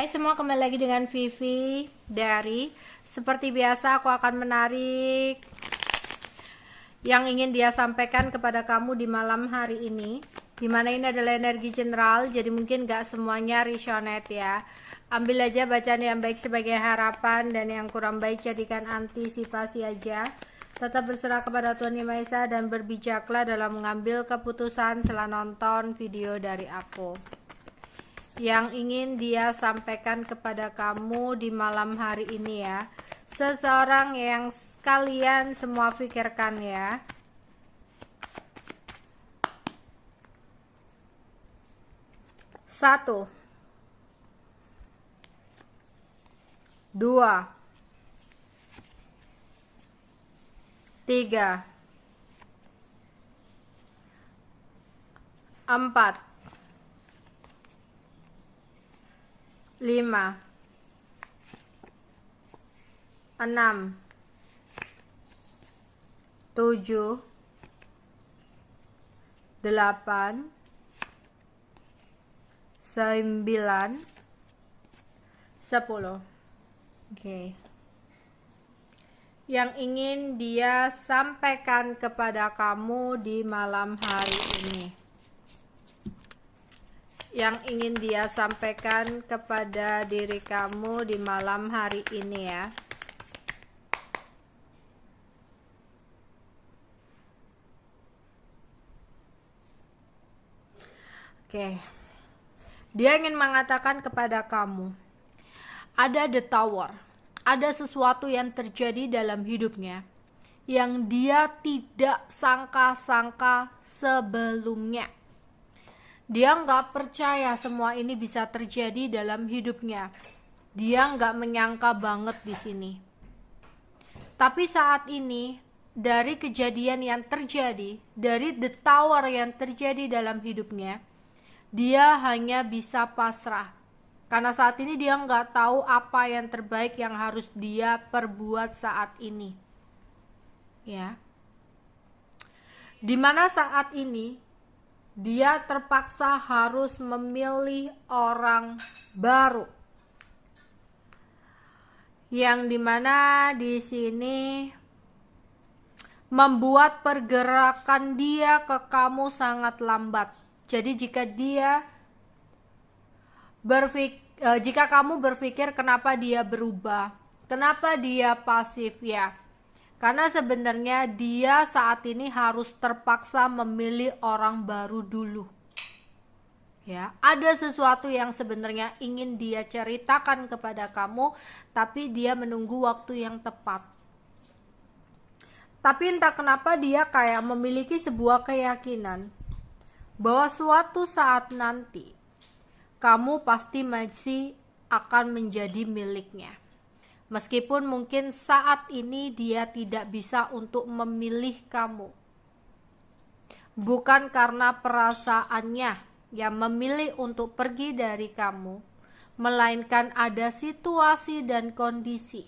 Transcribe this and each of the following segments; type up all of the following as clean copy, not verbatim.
Hai semua, kembali lagi dengan Vivi dari seperti biasa aku akan menarik yang ingin dia sampaikan kepada kamu di malam hari ini, dimana ini adalah energi general, jadi mungkin gak semuanya resonate ya. Ambil aja bacaan yang baik sebagai harapan, dan yang kurang baik jadikan antisipasi aja. Tetap berserah kepada Tuhan Yang Maha Esa dan berbijaklah dalam mengambil keputusan setelah nonton video dari aku. Yang ingin dia sampaikan kepada kamu di malam hari ini ya, seseorang yang kalian semua pikirkan ya. Satu, dua, tiga, empat, lima, enam, tujuh, delapan, sembilan, sepuluh. Oke. Yang ingin dia sampaikan kepada kamu di malam hari ini. Yang ingin dia sampaikan kepada diri kamu di malam hari ini ya. Oke. Dia ingin mengatakan kepada kamu, ada the tower, ada sesuatu yang terjadi dalam hidupnya yang dia tidak sangka-sangka sebelumnya. Dia nggak percaya semua ini bisa terjadi dalam hidupnya. Dia nggak menyangka banget di sini. Tapi saat ini, dari kejadian yang terjadi, dari the tower yang terjadi dalam hidupnya, dia hanya bisa pasrah. Karena saat ini dia nggak tahu apa yang terbaik yang harus dia perbuat saat ini. Ya. Dimana saat ini, dia terpaksa harus memilih orang baru. Yang dimana di sini membuat pergerakan dia ke kamu sangat lambat. Jadi jika kamu berpikir kenapa dia berubah, kenapa dia pasif ya? Karena sebenarnya dia saat ini harus terpaksa memilih orang baru dulu. Ya, ada sesuatu yang sebenarnya ingin dia ceritakan kepada kamu, tapi dia menunggu waktu yang tepat. Tapi entah kenapa dia kayak memiliki sebuah keyakinan bahwa suatu saat nanti kamu pasti masih akan menjadi miliknya. Meskipun mungkin saat ini dia tidak bisa untuk memilih kamu. Bukan karena perasaannya yang memilih untuk pergi dari kamu, melainkan ada situasi dan kondisi.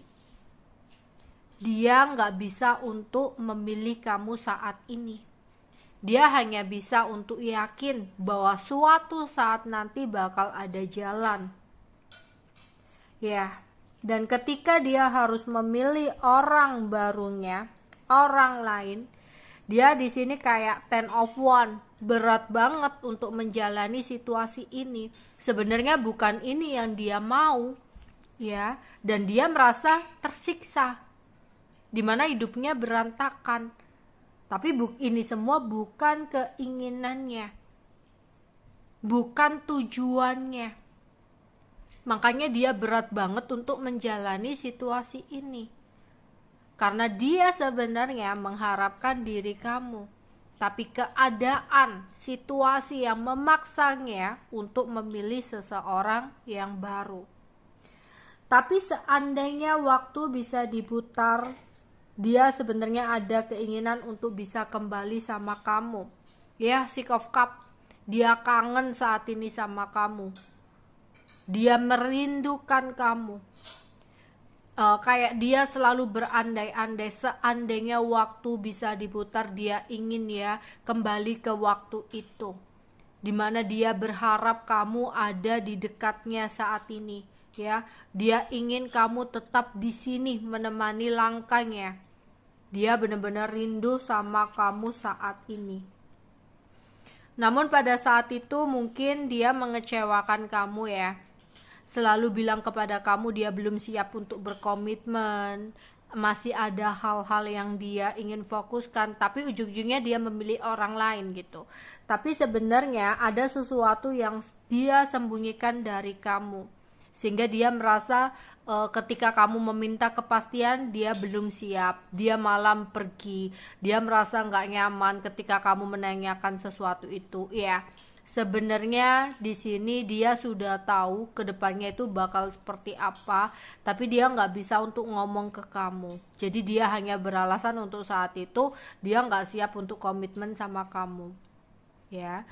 Dia nggak bisa untuk memilih kamu saat ini. Dia hanya bisa untuk yakin bahwa suatu saat nanti bakal ada jalan. Ya. Dan ketika dia harus memilih orang barunya, orang lain, dia di sini kayak 10 of one, berat banget untuk menjalani situasi ini. Sebenarnya bukan ini yang dia mau, ya, dan dia merasa tersiksa, dimana hidupnya berantakan. Tapi ini semua bukan keinginannya, bukan tujuannya. Makanya dia berat banget untuk menjalani situasi ini. Karena dia sebenarnya mengharapkan diri kamu. Tapi keadaan, situasi yang memaksanya untuk memilih seseorang yang baru. Tapi seandainya waktu bisa diputar, dia sebenarnya ada keinginan untuk bisa kembali sama kamu. Ya, Six of Cups. Dia kangen saat ini sama kamu. Dia merindukan kamu. Kayak dia selalu berandai-andai, seandainya waktu bisa diputar, dia ingin ya kembali ke waktu itu. dimana dia berharap kamu ada di dekatnya saat ini, ya. Dia ingin kamu tetap di sini menemani langkahnya. Dia benar-benar rindu sama kamu saat ini. Namun pada saat itu mungkin dia mengecewakan kamu, ya. Selalu bilang kepada kamu dia belum siap untuk berkomitmen, masih ada hal-hal yang dia ingin fokuskan, tapi ujung-ujungnya dia memilih orang lain gitu. Tapi sebenarnya ada sesuatu yang dia sembunyikan dari kamu, sehingga dia merasa ketika kamu meminta kepastian dia belum siap, dia malam pergi, dia merasa nggak nyaman ketika kamu menanyakan sesuatu itu, ya. Sebenarnya di sini dia sudah tahu kedepannya itu bakal seperti apa, tapi dia nggak bisa untuk ngomong ke kamu. Jadi dia hanya beralasan untuk saat itu dia nggak siap untuk komitmen sama kamu, ya.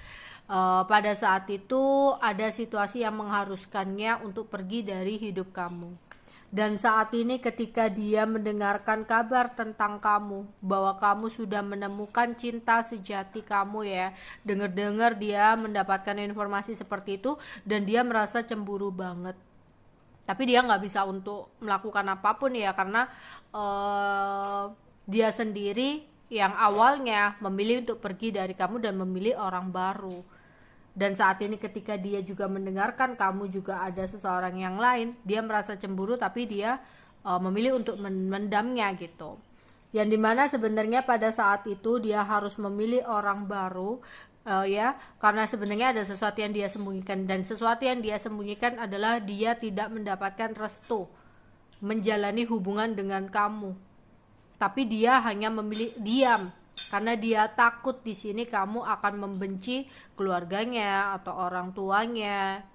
Pada saat itu ada situasi yang mengharuskannya untuk pergi dari hidup kamu. Dan saat ini ketika dia mendengarkan kabar tentang kamu, bahwa kamu sudah menemukan cinta sejati kamu, ya, dengar-dengar dia mendapatkan informasi seperti itu dan dia merasa cemburu banget. Tapi dia nggak bisa untuk melakukan apapun, ya, karena dia sendiri yang awalnya memilih untuk pergi dari kamu dan memilih orang baru. Dan saat ini ketika dia juga mendengarkan kamu juga ada seseorang yang lain, dia merasa cemburu tapi dia memilih untuk mendamnya gitu. Yang dimana sebenarnya pada saat itu dia harus memilih orang baru, ya, karena sebenarnya ada sesuatu yang dia sembunyikan, dan sesuatu yang dia sembunyikan adalah dia tidak mendapatkan restu menjalani hubungan dengan kamu. Tapi dia hanya memilih diam karena dia takut di sini kamu akan membenci keluarganya atau orang tuanya,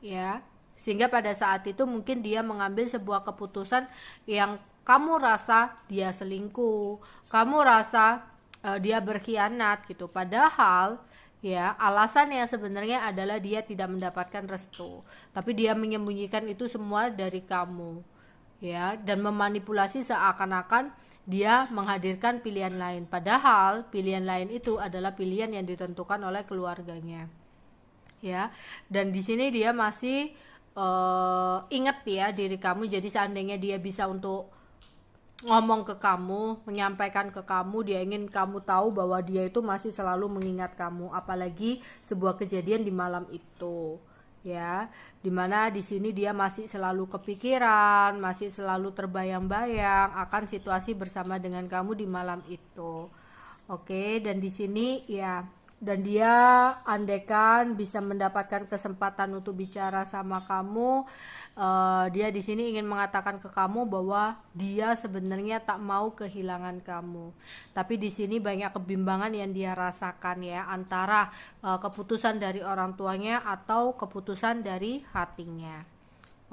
ya. Sehingga pada saat itu mungkin dia mengambil sebuah keputusan yang kamu rasa dia selingkuh, kamu rasa dia berkhianat gitu. Padahal, ya, alasannya sebenarnya adalah dia tidak mendapatkan restu, tapi dia menyembunyikan itu semua dari kamu, ya, dan memanipulasi seakan-akan dia menghadirkan pilihan lain, padahal pilihan lain itu adalah pilihan yang ditentukan oleh keluarganya, ya. Dan di sini dia masih ingat, ya, diri kamu. Jadi seandainya dia bisa untuk ngomong ke kamu, menyampaikan ke kamu, dia ingin kamu tahu bahwa dia itu masih selalu mengingat kamu, apalagi sebuah kejadian di malam itu, ya, dimana di sini dia masih selalu kepikiran, masih selalu terbayang-bayang akan situasi bersama dengan kamu di malam itu. Oke, dan di sini, ya, dan dia andaikan bisa mendapatkan kesempatan untuk bicara sama kamu, dia di sini ingin mengatakan ke kamu bahwa dia sebenarnya tak mau kehilangan kamu. Tapi di sini banyak kebimbangan yang dia rasakan, ya, antara keputusan dari orang tuanya atau keputusan dari hatinya.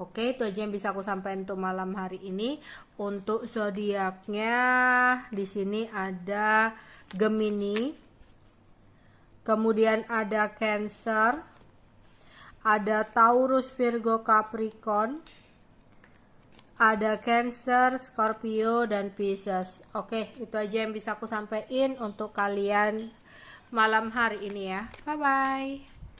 Oke, itu aja yang bisa aku sampaikan untuk malam hari ini. Untuk zodiaknya di sini ada Gemini, kemudian ada Cancer, ada Taurus, Virgo, Capricorn, ada Cancer, Scorpio, dan Pisces. Oke, itu aja yang bisa aku sampaikan untuk kalian malam hari ini, ya. Bye bye.